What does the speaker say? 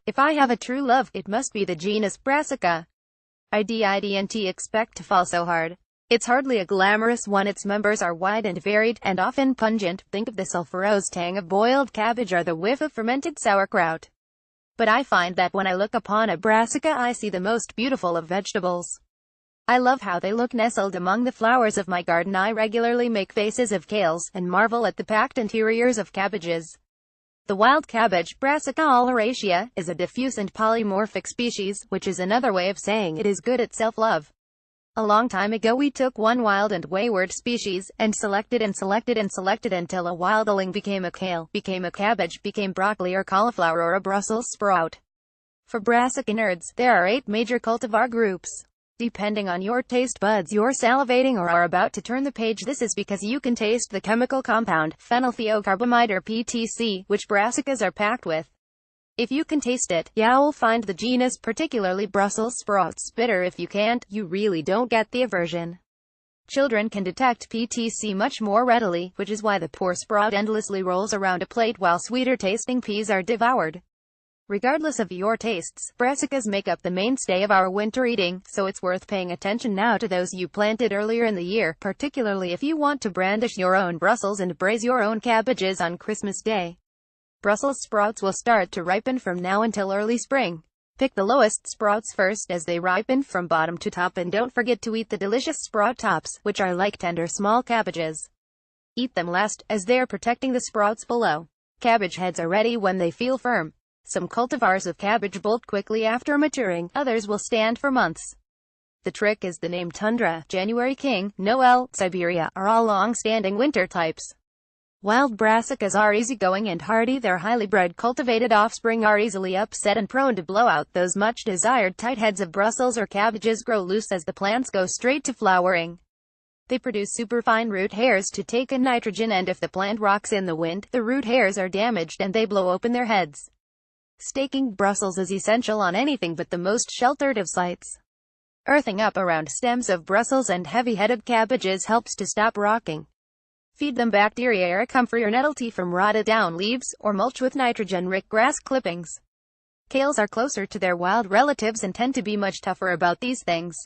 If I have a true love, it must be the genus brassica. I didn't expect to fall so hard. It's hardly a glamorous one. Its members are wide and varied, and often pungent. Think of the sulfurous tang of boiled cabbage or the whiff of fermented sauerkraut. But I find that when I look upon a brassica, I see the most beautiful of vegetables. I love how they look nestled among the flowers of my garden. I regularly make faces of kales, and marvel at the packed interiors of cabbages. The wild cabbage, Brassica oleracea, is a diffuse and polymorphic species, which is another way of saying it is good at self-love. A long time ago we took one wild and wayward species, and selected until a wildling became a kale, became a cabbage, became broccoli or cauliflower or a Brussels sprout. For brassica nerds, there are 8 major cultivar groups. Depending on your taste buds, you're salivating or are about to turn the page. This is because you can taste the chemical compound, phenylthiocarbamide or PTC, which brassicas are packed with. If you can taste it, you'll find the genus, particularly Brussels sprouts, bitter. If you can't, you really don't get the aversion. Children can detect PTC much more readily, which is why the poor sprout endlessly rolls around a plate while sweeter tasting peas are devoured. Regardless of your tastes, brassicas make up the mainstay of our winter eating, so it's worth paying attention now to those you planted earlier in the year, particularly if you want to brandish your own Brussels and braise your own cabbages on Christmas Day. Brussels sprouts will start to ripen from now until early spring. Pick the lowest sprouts first as they ripen from bottom to top, and don't forget to eat the delicious sprout tops, which are like tender small cabbages. Eat them last, as they're protecting the sprouts below. Cabbage heads are ready when they feel firm. Some cultivars of cabbage bolt quickly after maturing, others will stand for months. The trick is the name. Tundra, January King, Noel, Siberia, are all long-standing winter types. Wild brassicas are easygoing and hardy. Their highly bred cultivated offspring are easily upset and prone to blow out. Those much-desired tight heads of Brussels or cabbages grow loose as the plants go straight to flowering. They produce superfine root hairs to take in nitrogen, and if the plant rocks in the wind, the root hairs are damaged and they blow open their heads. Staking Brussels is essential on anything but the most sheltered of sites. Earthing up around stems of Brussels and heavy-headed cabbages helps to stop rocking. Feed them bacteria, comfrey or nettle tea from rotted down leaves, or mulch with nitrogen-rich grass clippings. Kales are closer to their wild relatives and tend to be much tougher about these things.